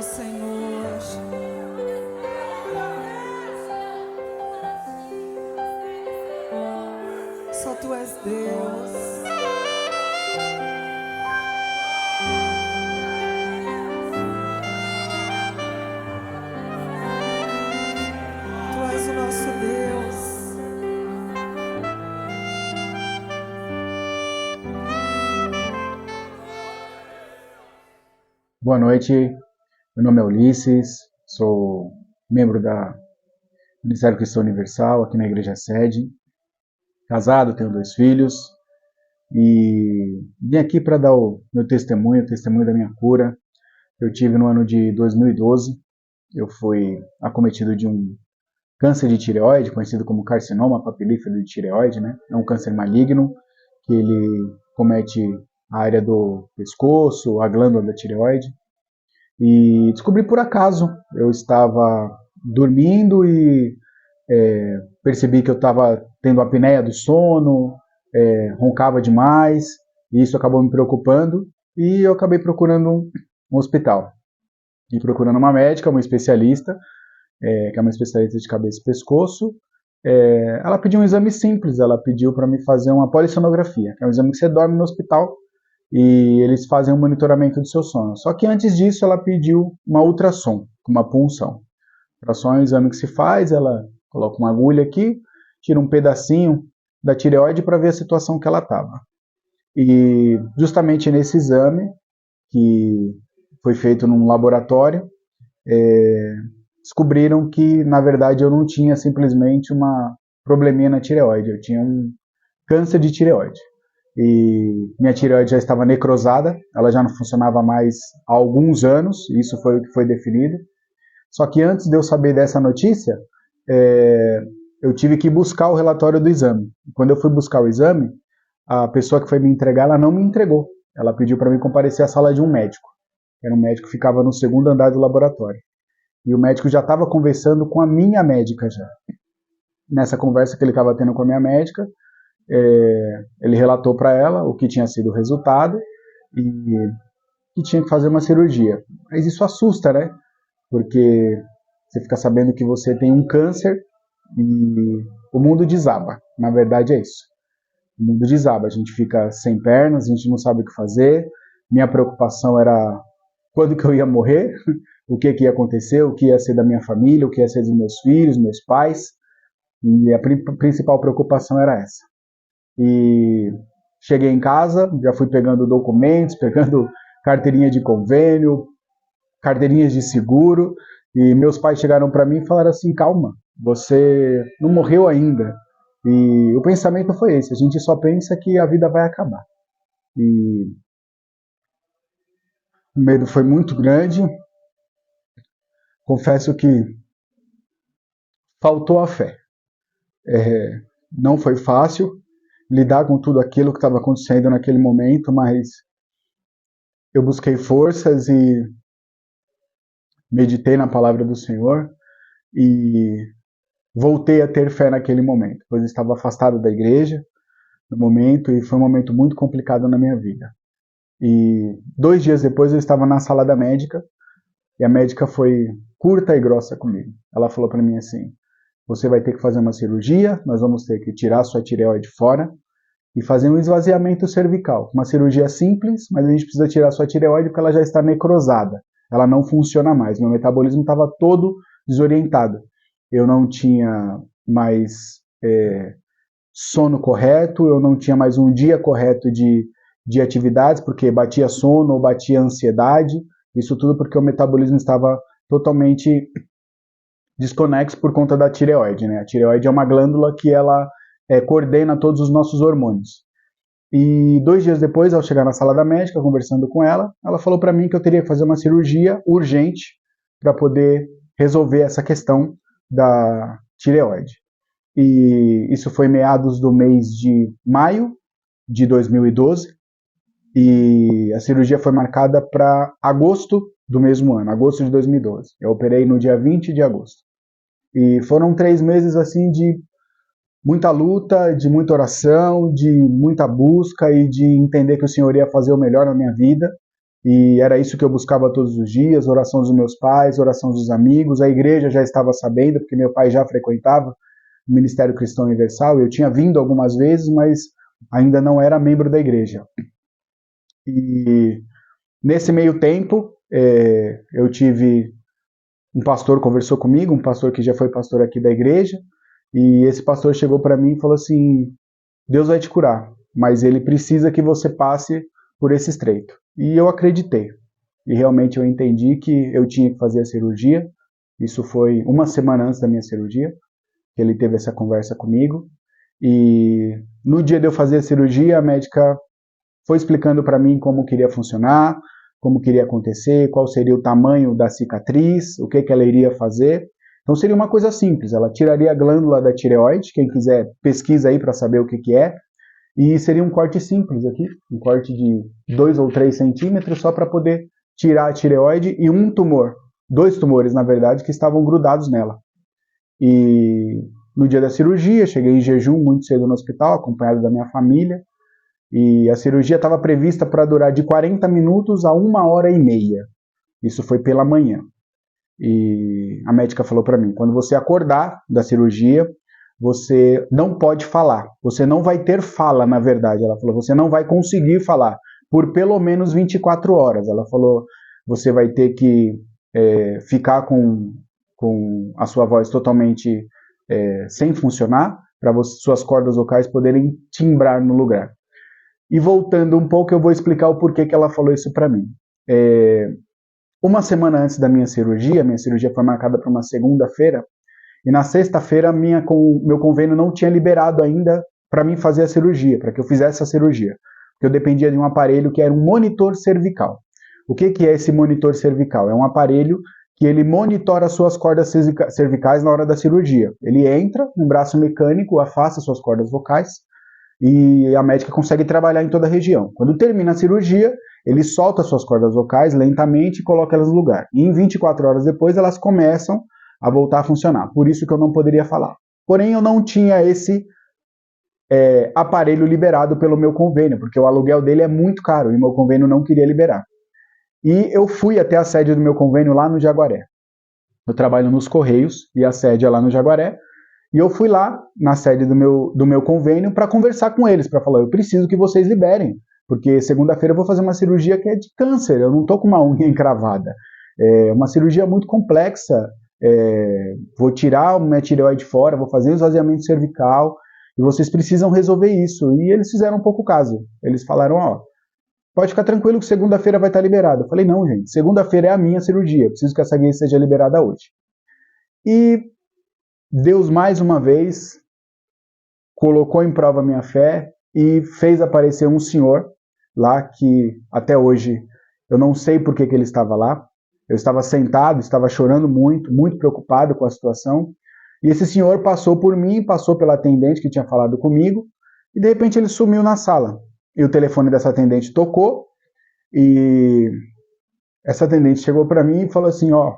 Senhor. Só Tu és Deus. Tu és o nosso Deus. Boa noite, meu nome é Ulisses, sou membro da Ministério Cristão Universal aqui na Igreja Sede, casado, tenho 2 filhos e vim aqui para dar o meu testemunho, o testemunho da minha cura. Eu tive no ano de 2012, eu fui acometido de um câncer de tireoide, conhecido como carcinoma papilífero de tireoide, né? É um câncer maligno que ele comete a área do pescoço, a glândula da tireoide. E descobri por acaso, eu estava dormindo e percebi que eu estava tendo apneia do sono, roncava demais, e isso acabou me preocupando, e eu acabei procurando um hospital. E procurando uma médica, uma especialista, que é uma especialista de cabeça e pescoço. Ela pediu um exame simples, ela pediu para me fazer uma polissonografia, que é um exame que você dorme no hospital, e eles fazem um monitoramento do seu sono. Só que antes disso ela pediu uma ultrassom, uma punção. Ultrassom é um exame que se faz, ela coloca uma agulha aqui, tira um pedacinho da tireoide para ver a situação que ela estava. E justamente nesse exame, que foi feito num laboratório, descobriram que na verdade eu não tinha simplesmente uma probleminha na tireoide, eu tinha um câncer de tireoide. E minha tireoide já estava necrosada, ela já não funcionava mais há alguns anos, isso foi o que foi definido. Só que antes de eu saber dessa notícia, eu tive que buscar o relatório do exame. Quando eu fui buscar o exame, a pessoa que foi me entregar, ela não me entregou. Ela pediu para mim comparecer à sala de um médico. Era um médico que ficava no 2º andar do laboratório. E o médico já estava conversando com a minha médica já. Nessa conversa que ele estava tendo com a minha médica, ele relatou para ela o que tinha sido o resultado e que tinha que fazer uma cirurgia. Mas isso assusta, né? Porque você fica sabendo que você tem um câncer e o mundo desaba. Na verdade é isso. O mundo desaba. A gente fica sem pernas, a gente não sabe o que fazer. Minha preocupação era quando que eu ia morrer, o que ia acontecer, o que ia ser da minha família, o que ia ser dos meus filhos, meus pais. E a principal preocupação era essa. E cheguei em casa, já fui pegando documentos, pegando carteirinha de convênio, carteirinhas de seguro, e meus pais chegaram para mim e falaram assim: calma, você não morreu ainda. E o pensamento foi esse: a gente só pensa que a vida vai acabar. E o medo foi muito grande. Confesso que faltou a fé. Não foi fácil lidar com tudo aquilo que estava acontecendo naquele momento, mas eu busquei forças e meditei na palavra do Senhor e voltei a ter fé naquele momento, pois estava afastado da igreja no momento e foi um momento muito complicado na minha vida. E 2 dias depois eu estava na sala da médica e a médica foi curta e grossa comigo. Ela falou para mim assim: você vai ter que fazer uma cirurgia, nós vamos ter que tirar sua tireoide fora e fazer um esvaziamento cervical. Uma cirurgia simples, mas a gente precisa tirar sua tireoide porque ela já está necrosada. Ela não funciona mais. Meu metabolismo estava todo desorientado. Eu não tinha mais sono correto, eu não tinha mais um dia correto de atividades, porque batia sono ou batia ansiedade. Isso tudo porque o metabolismo estava totalmente desconexo por conta da tireoide, né? A tireoide é uma glândula que ela coordena todos os nossos hormônios. E 2 dias depois, ao chegar na sala da médica, conversando com ela, ela falou para mim que eu teria que fazer uma cirurgia urgente para poder resolver essa questão da tireoide. E isso foi meados do mês de maio de 2012, e a cirurgia foi marcada para agosto do mesmo ano, agosto de 2012. Eu operei no dia 20 de agosto. E foram 3 meses assim de muita luta, de muita oração, de muita busca e de entender que o Senhor ia fazer o melhor na minha vida. e era isso que eu buscava todos os dias, oração dos meus pais, oração dos amigos. A igreja já estava sabendo, porque meu pai já frequentava o Ministério Cristão Universal, eu tinha vindo algumas vezes, mas ainda não era membro da igreja. E nesse meio tempo, eu tive um pastor conversou comigo, um pastor que já foi pastor aqui da igreja, e esse pastor chegou para mim e falou assim: Deus vai te curar, mas ele precisa que você passe por esse estreito. E eu acreditei. E realmente eu entendi que eu tinha que fazer a cirurgia. Isso foi uma semana antes da minha cirurgia, que ele teve essa conversa comigo. E no dia de eu fazer a cirurgia, a médica foi explicando para mim como queria funcionar, como queria acontecer, qual seria o tamanho da cicatriz, o que ela iria fazer. Então seria uma coisa simples, ela tiraria a glândula da tireoide, quem quiser pesquisa aí para saber o que é, e seria um corte simples aqui, um corte de 2 ou 3 centímetros, só para poder tirar a tireoide e um tumor, 2 tumores na verdade, que estavam grudados nela. E no dia da cirurgia, cheguei em jejum muito cedo no hospital, acompanhado da minha família, e a cirurgia estava prevista para durar de 40 minutos a 1h30. Isso foi pela manhã. E a médica falou para mim: quando você acordar da cirurgia, você não pode falar. Você não vai ter fala, na verdade. Ela falou: você não vai conseguir falar por pelo menos 24 horas. Ela falou: você vai ter que ficar com a sua voz totalmente sem funcionar, para suas cordas vocais poderem timbrar no lugar. E voltando um pouco, eu vou explicar o porquê que ela falou isso para mim. Uma semana antes da minha cirurgia foi marcada para uma segunda-feira, e na sexta-feira meu convênio não tinha liberado ainda para mim fazer a cirurgia, para que eu fizesse a cirurgia. Porque eu dependia de um aparelho que era um monitor cervical. O que é esse monitor cervical? É um aparelho que ele monitora as suas cordas cervicais na hora da cirurgia. Ele entra, um braço mecânico, afasta suas cordas vocais, e a médica consegue trabalhar em toda a região. Quando termina a cirurgia, ele solta suas cordas vocais lentamente e coloca elas no lugar. E em 24 horas depois, elas começam a voltar a funcionar. Por isso que eu não poderia falar. Porém, eu não tinha esse aparelho liberado pelo meu convênio, porque o aluguel dele é muito caro e meu convênio não queria liberar. E eu fui até a sede do meu convênio lá no Jaguaré. Eu trabalho nos Correios e a sede é lá no Jaguaré. E eu fui lá na sede do meu convênio para conversar com eles, para falar: eu preciso que vocês liberem, porque segunda-feira eu vou fazer uma cirurgia que é de câncer, eu não estou com uma unha encravada. É uma cirurgia muito complexa, vou tirar a minha tireoide fora, vou fazer o esvaziamento cervical, e vocês precisam resolver isso. E eles fizeram um pouco caso. Eles falaram: ó, pode ficar tranquilo que segunda-feira vai estar liberado. Eu falei: não, gente, segunda-feira é a minha cirurgia, eu preciso que essa guia seja liberada hoje. E Deus, mais uma vez, colocou em prova a minha fé e fez aparecer um senhor lá que, até hoje, eu não sei por que ele estava lá. Eu estava sentado, estava chorando muito, muito preocupado com a situação. E esse senhor passou por mim, passou pela atendente que tinha falado comigo, e de repente ele sumiu na sala. E o telefone dessa atendente tocou, e essa atendente chegou para mim e falou assim: ó,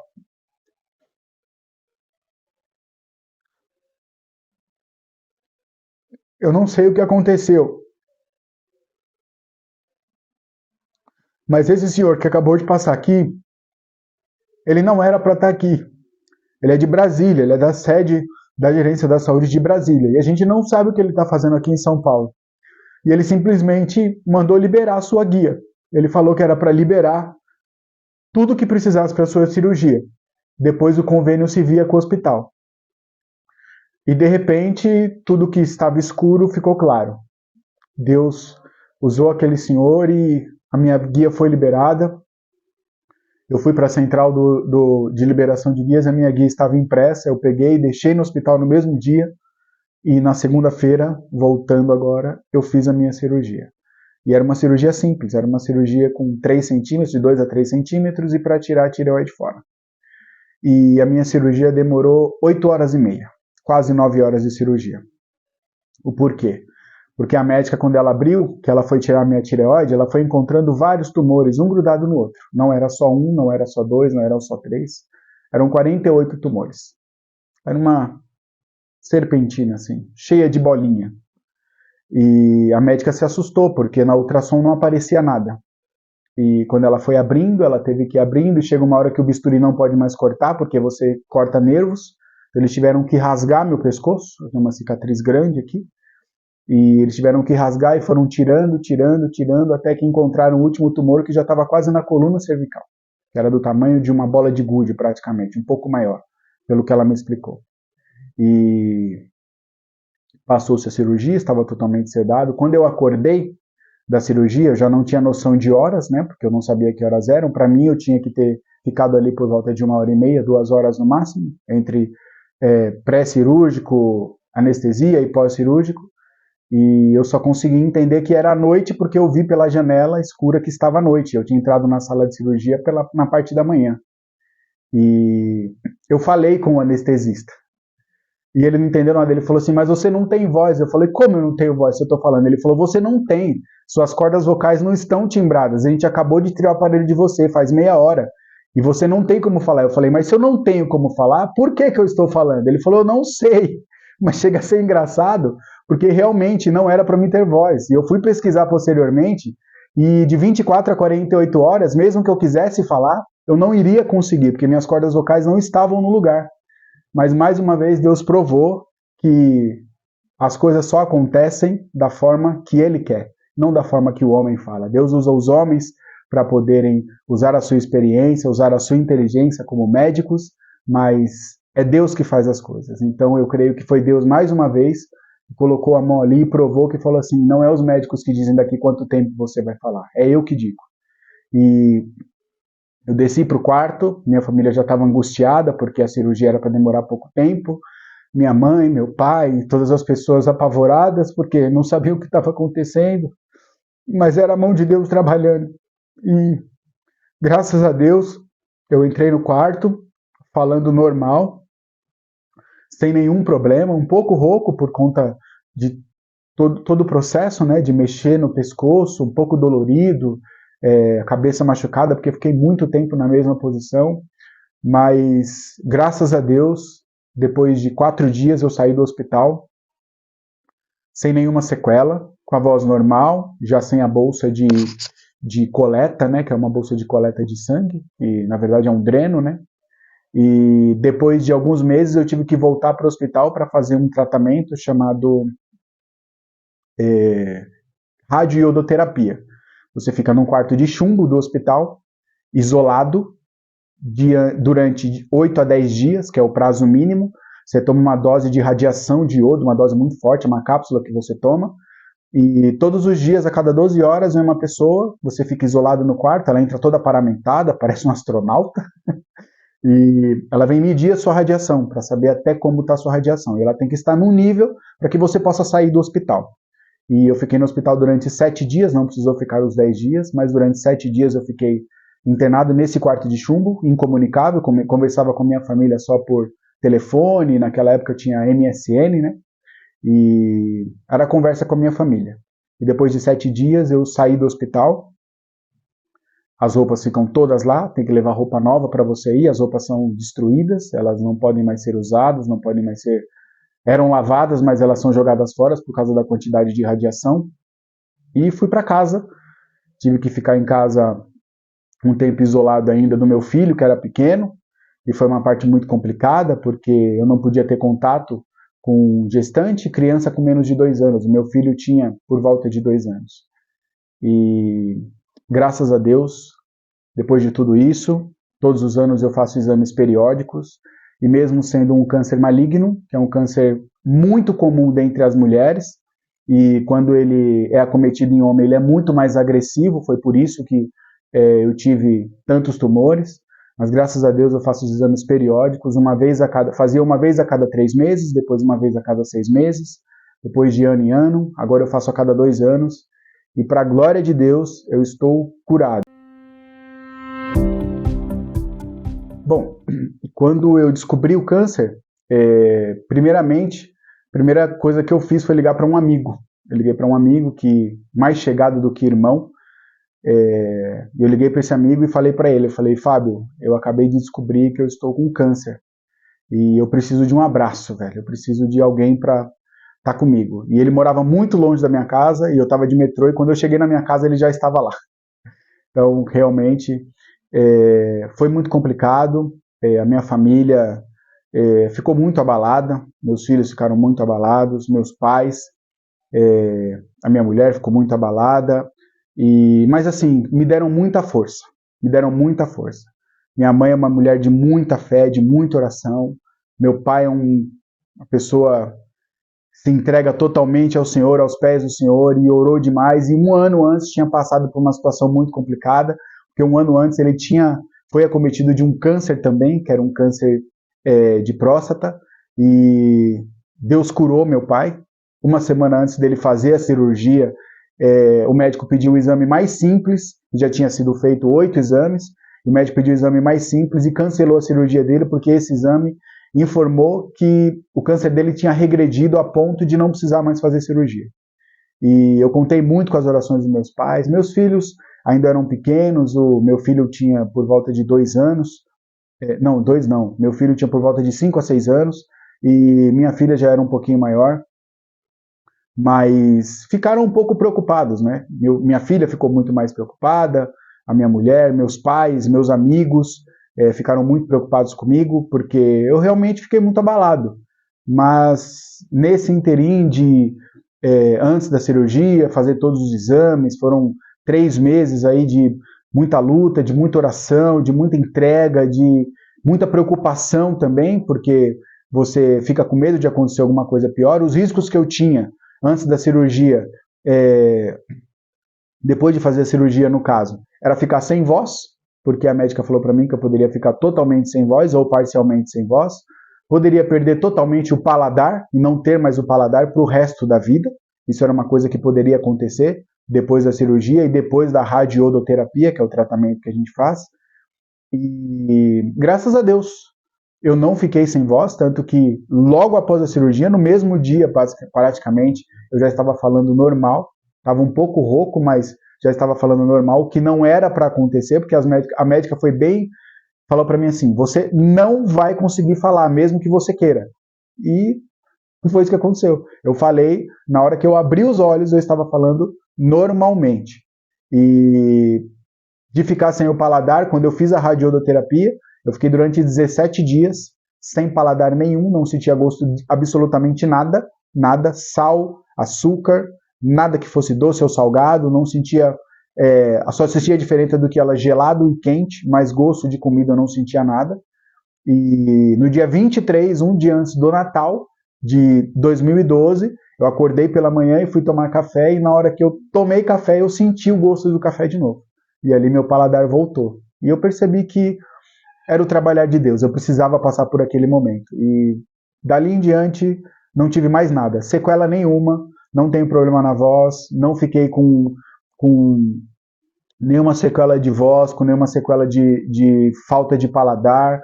eu não sei o que aconteceu, mas esse senhor que acabou de passar aqui, ele não era para estar aqui. Ele é de Brasília, ele é da sede da Gerência da Saúde de Brasília. E a gente não sabe o que ele está fazendo aqui em São Paulo. E ele simplesmente mandou liberar a sua guia. Ele falou que era para liberar tudo o que precisasse para a sua cirurgia. Depois o convênio se via com o hospital. E de repente, tudo que estava escuro ficou claro. Deus usou aquele senhor e a minha guia foi liberada. Eu fui para a central de liberação de guias, a minha guia estava impressa, eu peguei, deixei no hospital no mesmo dia, e na segunda-feira, voltando agora, eu fiz a minha cirurgia. E era uma cirurgia simples, era uma cirurgia com 3 centímetros, de 2 a 3 centímetros, e para tirar a tireoide fora. E a minha cirurgia demorou 8 horas e meia, quase 9 horas de cirurgia. O porquê? Porque a médica, quando ela abriu, que ela foi tirar a minha tireoide, ela foi encontrando vários tumores, um grudado no outro. Não era só um, não era só dois, não eram só 3. Eram 48 tumores. Era uma serpentina, assim, cheia de bolinha. E a médica se assustou, porque na ultrassom não aparecia nada. e quando ela foi abrindo, ela teve que ir abrindo, e chega uma hora que o bisturi não pode mais cortar, porque você corta nervos, eles tiveram que rasgar meu pescoço, eu tenho uma cicatriz grande aqui, e eles tiveram que rasgar e foram tirando, até que encontraram o último tumor que já estava quase na coluna cervical, que era do tamanho de uma bola de gude praticamente, um pouco maior, pelo que ela me explicou. E passou-se a cirurgia, estava totalmente sedado. Quando eu acordei da cirurgia, eu já não tinha noção de horas, né, porque eu não sabia que horas eram. Para mim, eu tinha que ter ficado ali por volta de 1h30, 2 horas no máximo, entre pré-cirúrgico, anestesia e pós-cirúrgico. E eu só consegui entender que era à noite porque eu vi pela janela escura que estava à noite. Eu tinha entrado na sala de cirurgia na parte da manhã. E eu falei com o anestesista. E ele não entendeu nada. Ele falou assim, mas você não tem voz. Eu falei, como eu não tenho voz se eu estou falando? Ele falou, você não tem. Suas cordas vocais não estão timbradas. A gente acabou de tirar o aparelho de você faz meia hora. E você não tem como falar. Eu falei, mas se eu não tenho como falar, por que eu estou falando? Ele falou, eu não sei. Mas chega a ser engraçado, porque realmente não era para mim ter voz. E eu fui pesquisar posteriormente, e de 24 a 48 horas, mesmo que eu quisesse falar, eu não iria conseguir, porque minhas cordas vocais não estavam no lugar. Mas mais uma vez Deus provou que as coisas só acontecem da forma que Ele quer, não da forma que o homem fala. Deus usa os homens para poderem usar a sua experiência, usar a sua inteligência como médicos, mas é Deus que faz as coisas. Então eu creio que foi Deus mais uma vez que colocou a mão ali e provou que falou assim, não é os médicos que dizem daqui quanto tempo você vai falar, é eu que digo. E eu desci para o quarto, minha família já estava angustiada porque a cirurgia era para demorar pouco tempo, minha mãe, meu pai, todas as pessoas apavoradas porque não sabiam o que estava acontecendo, mas era a mão de Deus trabalhando. E graças a Deus eu entrei no quarto falando normal, sem nenhum problema, um pouco rouco por conta de todo o processo, né, de mexer no pescoço, um pouco dolorido, a cabeça machucada, porque fiquei muito tempo na mesma posição, mas graças a Deus, depois de 4 dias eu saí do hospital, sem nenhuma sequela, com a voz normal, já sem a bolsa de coleta, né, que é uma bolsa de coleta de sangue, e na verdade é um dreno, né, e depois de alguns meses eu tive que voltar para o hospital para fazer um tratamento chamado radioiodoterapia. Você fica num quarto de chumbo do hospital, isolado, durante 8 a 10 dias, que é o prazo mínimo. Você toma uma dose de radiação de iodo, uma dose muito forte, uma cápsula que você toma, e todos os dias, a cada 12 horas, vem uma pessoa, você fica isolado no quarto, ela entra toda paramentada, parece um astronauta, e ela vem medir a sua radiação, para saber até como está a sua radiação. E ela tem que estar num nível para que você possa sair do hospital. E eu fiquei no hospital durante 7 dias, não precisou ficar os 10 dias, mas durante 7 dias eu fiquei internado nesse quarto de chumbo, incomunicável, conversava com minha família só por telefone, naquela época tinha MSN, né? E era conversa com a minha família. E depois de 7 dias eu saí do hospital, as roupas ficam todas lá, tem que levar roupa nova para você ir, as roupas são destruídas, elas não podem mais ser usadas, não podem mais ser... Eram lavadas, mas elas são jogadas fora por causa da quantidade de radiação. E fui para casa, tive que ficar em casa um tempo isolado ainda do meu filho, que era pequeno, e foi uma parte muito complicada, porque eu não podia ter contato com gestante, criança com menos de 2 anos. O meu filho tinha por volta de 2 anos. E graças a Deus, depois de tudo isso, todos os anos eu faço exames periódicos, e mesmo sendo um câncer maligno, que é um câncer muito comum dentre as mulheres, e quando ele é acometido em homem, ele é muito mais agressivo, foi por isso que eu tive tantos tumores, mas graças a Deus eu faço os exames periódicos, fazia uma vez a cada 3 meses, depois uma vez a cada 6 meses, depois de ano em ano, agora eu faço a cada 2 anos, e para a glória de Deus, eu estou curado. Bom, quando eu descobri o câncer, primeira coisa que eu fiz foi ligar para um amigo. Eu liguei para um amigo mais chegado do que irmão. Eu liguei para esse amigo e falei para ele, eu falei, Fábio, eu acabei de descobrir que eu estou com câncer e eu preciso de um abraço, velho. Eu preciso de alguém para estar comigo. E ele morava muito longe da minha casa e eu estava de metrô e quando eu cheguei na minha casa ele já estava lá. Então, realmente, foi muito complicado. A minha família ficou muito abalada, meus filhos ficaram muito abalados, meus pais, a minha mulher ficou muito abalada, mas assim, me deram muita força, me deram muita força. Minha mãe é uma mulher de muita fé, de muita oração, meu pai é uma pessoa que se entrega totalmente ao Senhor, aos pés do Senhor, e orou demais, e um ano antes tinha passado por uma situação muito complicada, porque um ano antes ele foi acometido de um câncer também, que era um câncer de próstata, e Deus curou meu pai. Uma semana antes dele fazer a cirurgia, o médico pediu um exame mais simples, já tinha sido feito 8 exames, o médico pediu um exame mais simples e cancelou a cirurgia dele, porque esse exame informou que o câncer dele tinha regredido a ponto de não precisar mais fazer cirurgia. E eu contei muito com as orações dos meus pais. Meus filhos ainda eram pequenos, o meu filho tinha por volta de 2 anos, não, 2 não, meu filho tinha por volta de 5 a 6 anos, e minha filha já era um pouquinho maior, mas ficaram um pouco preocupados, né? Minha filha ficou muito mais preocupada, a minha mulher, meus pais, meus amigos ficaram muito preocupados comigo, porque eu realmente fiquei muito abalado. Mas nesse interim antes da cirurgia, fazer todos os exames, foram 3 meses aí de muita luta, de muita oração, de muita entrega, de muita preocupação também, porque você fica com medo de acontecer alguma coisa pior. Os riscos que eu tinha antes da cirurgia, depois de fazer a cirurgia, no caso, era ficar sem voz, porque a médica falou para mim que eu poderia ficar totalmente sem voz ou parcialmente sem voz, poderia perder totalmente o paladar e não ter mais o paladar para o resto da vida. Isso era uma coisa que poderia acontecer depois da cirurgia e depois da radiodoterapia, que é o tratamento que a gente faz. E graças a Deus eu não fiquei sem voz, tanto que logo após a cirurgia, no mesmo dia praticamente, eu já estava falando normal, estava um pouco rouco, mas já estava falando normal, o que não era para acontecer, porque a médica foi bem, falou para mim assim, você não vai conseguir falar, mesmo que você queira. E foi isso que aconteceu. Eu falei, na hora que eu abri os olhos, eu estava falando normalmente. E de ficar sem o paladar, quando eu fiz a radioterapia, eu fiquei durante 17 dias sem paladar nenhum, não sentia gosto de absolutamente nada, nada, sal, açúcar, nada que fosse doce ou salgado, não sentia, só sentia diferente do que ela gelado e quente, mas gosto de comida eu não sentia nada. E no dia 23, um dia antes do Natal de 2012, eu acordei pela manhã e fui tomar café, e na hora que eu tomei café, eu senti o gosto do café de novo. E ali meu paladar voltou. E eu percebi que era o trabalhar de Deus, eu precisava passar por aquele momento. E dali em diante, não tive mais nada, sequela nenhuma, não tenho problema na voz, não fiquei com nenhuma sequela de voz, com nenhuma sequela de falta de paladar,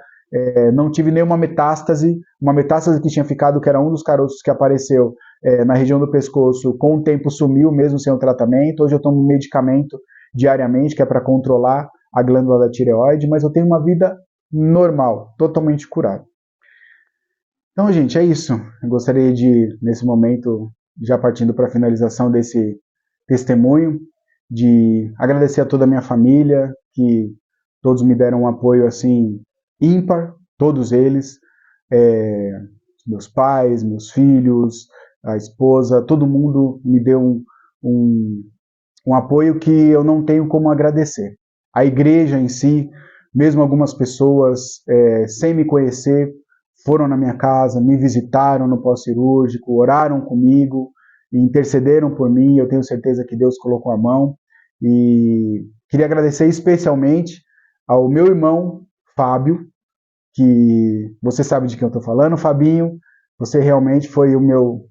não tive nenhuma metástase, uma metástase que tinha ficado, que era um dos caroços que apareceu na região do pescoço, com o tempo sumiu mesmo sem o tratamento. Hoje eu tomo um medicamento diariamente, que é para controlar a glândula da tireoide, mas eu tenho uma vida normal, totalmente curado. Então, gente, é isso. Eu gostaria de, nesse momento, já partindo para a finalização desse testemunho, de agradecer a toda a minha família, que todos me deram um apoio assim ímpar, todos eles, meus pais, meus filhos, a esposa, todo mundo me deu um apoio que eu não tenho como agradecer. A igreja em si, mesmo algumas pessoas sem me conhecer, foram na minha casa, me visitaram no pós-cirúrgico, oraram comigo, intercederam por mim. Eu tenho certeza que Deus colocou a mão. E queria agradecer especialmente ao meu irmão Fábio, que você sabe de quem eu estou falando. Fabinho, você realmente foi o meu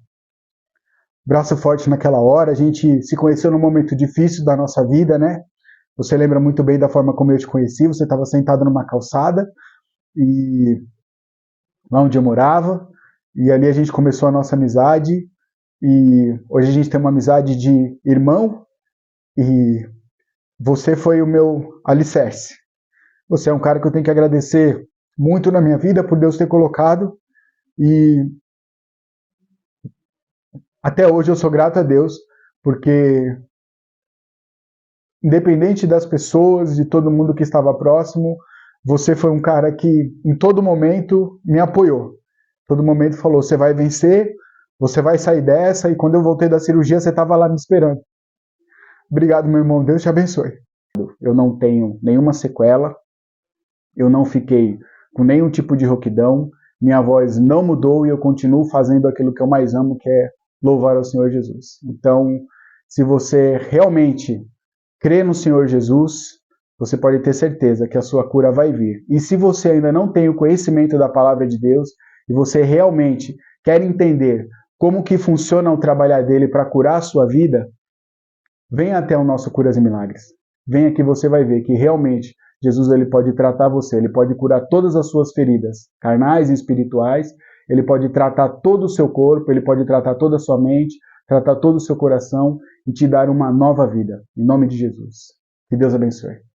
braço forte naquela hora. A gente se conheceu num momento difícil da nossa vida, né? Você lembra muito bem da forma como eu te conheci. Você estava sentado numa calçada, e lá onde eu morava, e ali a gente começou a nossa amizade, e hoje a gente tem uma amizade de irmão, e você foi o meu alicerce. Você é um cara que eu tenho que agradecer muito na minha vida por Deus ter colocado, e até hoje eu sou grato a Deus, porque independente das pessoas, de todo mundo que estava próximo, você foi um cara que em todo momento me apoiou. Todo momento falou, você vai vencer, você vai sair dessa, e quando eu voltei da cirurgia, você estava lá me esperando. Obrigado, meu irmão, Deus te abençoe. Eu não tenho nenhuma sequela, eu não fiquei com nenhum tipo de rouquidão, minha voz não mudou e eu continuo fazendo aquilo que eu mais amo, que é louvar ao Senhor Jesus. Então, se você realmente crê no Senhor Jesus, você pode ter certeza que a sua cura vai vir. E se você ainda não tem o conhecimento da palavra de Deus, e você realmente quer entender como que funciona o trabalhar dele para curar a sua vida, venha até o nosso Curas e Milagres. Venha que você vai ver que realmente Jesus ele pode tratar você, ele pode curar todas as suas feridas, carnais e espirituais, ele pode tratar todo o seu corpo, ele pode tratar toda a sua mente, tratar todo o seu coração e te dar uma nova vida. Em nome de Jesus. Que Deus abençoe.